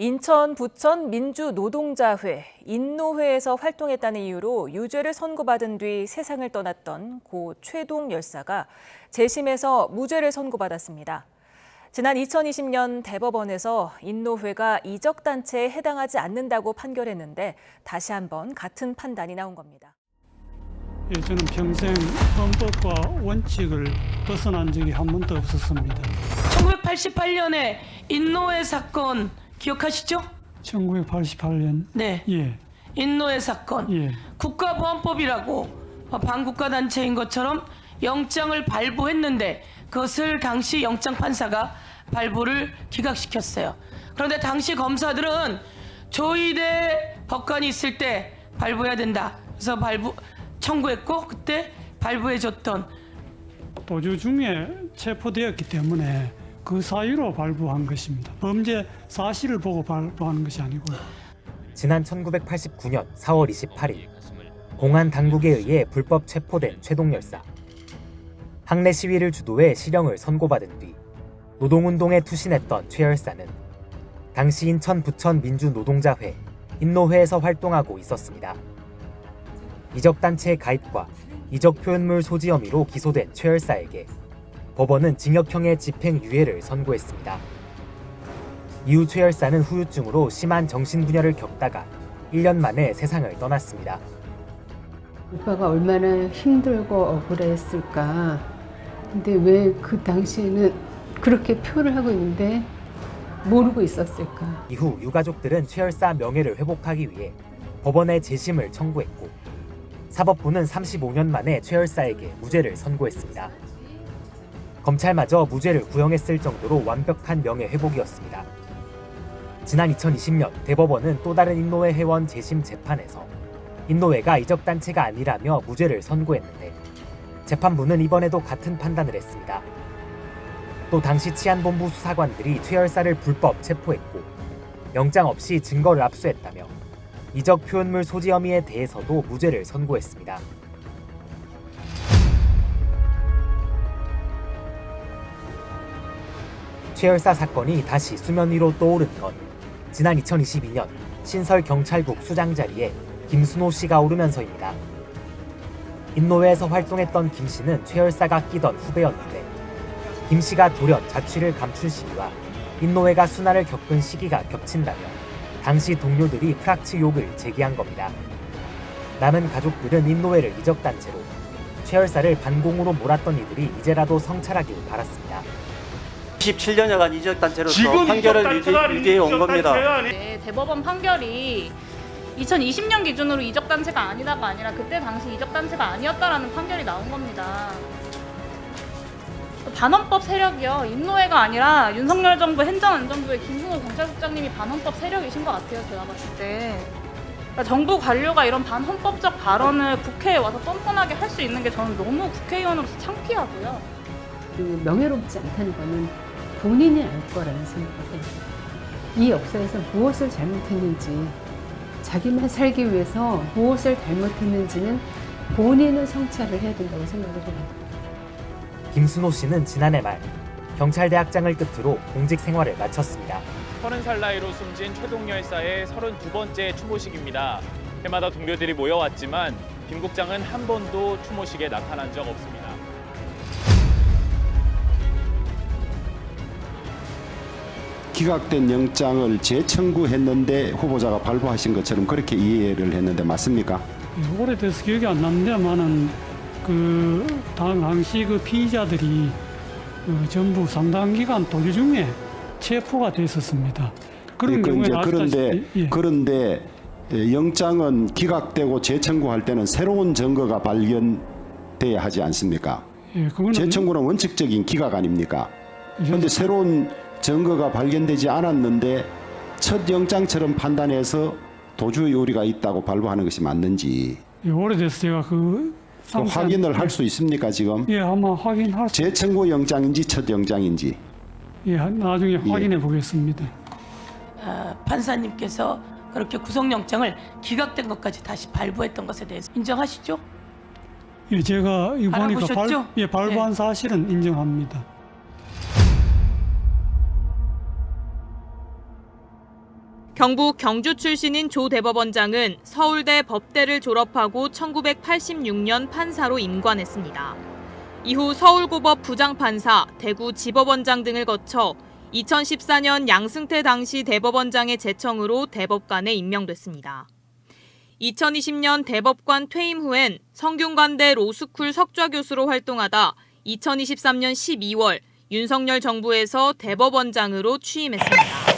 인천 부천 민주노동자회 인노회에서 활동했다는 이유로 유죄를 선고받은 뒤 세상을 떠났던 고 최동 열사가 재심에서 무죄를 선고받았습니다. 지난 2020년 대법원에서 인노회가 이적단체에 해당하지 않는다고 판결했는데 다시 한번 같은 판단이 나온 겁니다. 저는 평생 헌법과 원칙을 벗어난 적이 한 번도 없었습니다. 1988년에 인노회 사건 기억하시죠? 1988년. 네. 예. 인노회 사건. 예. 국가보안법이라고 반국가 단체인 것처럼 영장을 발부했는데 그것을 당시 영장 판사가 발부를 기각시켰어요. 그런데 당시 검사들은 조희대 법관이 있을 때 발부해야 된다. 그래서 발부 청구했고 그때 발부해줬던 도주 중에 체포되었기 때문에 그 사유로 발부한 것입니다. 범죄 사실을 보고 발부하는 것이 아니고요. 지난 1989년 4월 28일 공안 당국에 의해 불법 체포된 최동 열사. 항내 시위를 주도해 실형을 선고받은 뒤 노동운동에 투신했던 최 열사는 당시 인천 부천 민주노동자회 인노회에서 활동하고 있었습니다. 이적단체 가입과 이적표현물 소지 혐의로 기소된 최 열사에게 법원은 징역형의 집행유예를 선고했습니다. 이후 최 열사는 후유증으로 심한 정신분열을 겪다가 1년 만에 세상을 떠났습니다. 오빠가 얼마나 힘들고 억울했을까. 근데 왜 그 당시에는 그렇게 표를 하고 있는데 모르고 있었을까. 이후 유가족들은 최 열사 명예를 회복하기 위해 법원에 재심을 청구했고 사법부는 35년 만에 최 열사에게 무죄를 선고했습니다. 검찰마저 무죄를 구형했을 정도로 완벽한 명예회복이었습니다. 지난 2020년 대법원은 또 다른 인노회 회원 재심 재판에서 인노회가 이적단체가 아니라며 무죄를 선고했는데 재판부는 이번에도 같은 판단을 했습니다. 또 당시 치안본부 수사관들이 최 열사를 불법 체포했고 영장 없이 증거를 압수했다며 이적 표현물 소지 혐의에 대해서도 무죄를 선고했습니다. 최 열사 사건이 다시 수면 위로 떠오른 건 지난 2022년 신설경찰국 수장 자리에 김순호 씨가 오르면서입니다. 인노회에서 활동했던 김 씨는 최 열사가 끼던 후배였는데 김 씨가 돌연 자취를 감춘 시기와 인노회가 순환을 겪은 시기가 겹친다며 당시 동료들이 프락치 욕을 제기한 겁니다. 남은 가족들은 인노회를 이적단체로 최 열사를 반공으로 몰았던 이들이 이제라도 성찰하길 바랐습니다. 27년여간 이적단체로서 판결을 유지해 온 겁니다. 네, 대법원 판결이 2020년 기준으로 이적단체가 아니다가 아니라 그때 당시 이적단체가 아니었다라는 판결이 나온 겁니다. 반헌법 세력이요. 인노회가 아니라 윤석열 정부 행정안전부의 김순호 경찰국장님이 반헌법 세력이신 것 같아요. 제가 봤을 때. 그러니까 정부 관료가 이런 반헌법적 발언을 국회에 와서 뻔뻔하게 할 수 있는 게 저는 너무 국회의원으로서 창피하고요. 그 명예롭지 않다는 거는 본인이 알 거라는 생각을 해요. 이 역사에서 무엇을 잘못했는지, 자기만 살기 위해서 무엇을 잘못했는지는 본인은 성찰을 해야 된다고 생각을 해요. 김순호 씨는 지난해 말 경찰대학장을 끝으로 공직 생활을 마쳤습니다. 30살 나이로 숨진 최동 열사의 32번째 추모식입니다. 해마다 동료들이 모여왔지만 김 국장은 한 번도 추모식에 나타난 적 없습니다. 기각된 영장을 재청구했는데 후보자가 발부하신 것처럼 그렇게 이해를 했는데 맞습니까? 오래돼서 기억이 안 나는데만은 그 당시 그 피의자들이 전부 상당 기간 도주 중에 체포가 됐었습니다. 그런 경우에 그런데 영장은 기각되고 재청구할 때는 새로운 증거가 발견돼야 하지 않습니까? 예, 재청구는 원칙적인 기각 아닙니까? 그런데 새로운 증거가 발견되지 않았는데 첫 영장처럼 판단해서 도주 요리가 있다고 발부하는 것이 맞는지 예, 오래돼서 제가 확인을 할 수 있습니까 지금? 예, 아마 확인할 수. 재청구 영장인지 첫 영장인지. 예, 나중에 확인해 보겠습니다. 판사님께서 그렇게 구속영장을 기각된 것까지 다시 발부했던 것에 대해서 인정하시죠? 예, 제가 이거 보니까 발부한 사실은 인정합니다. 경북 경주 출신인 조 대법원장은 서울대 법대를 졸업하고 1986년 판사로 임관했습니다. 이후 서울고법 부장판사, 대구 지법원장 등을 거쳐 2014년 양승태 당시 대법원장의 제청으로 대법관에 임명됐습니다. 2020년 대법관 퇴임 후엔 성균관대 로스쿨 석좌 교수로 활동하다 2023년 12월 윤석열 정부에서 대법원장으로 취임했습니다.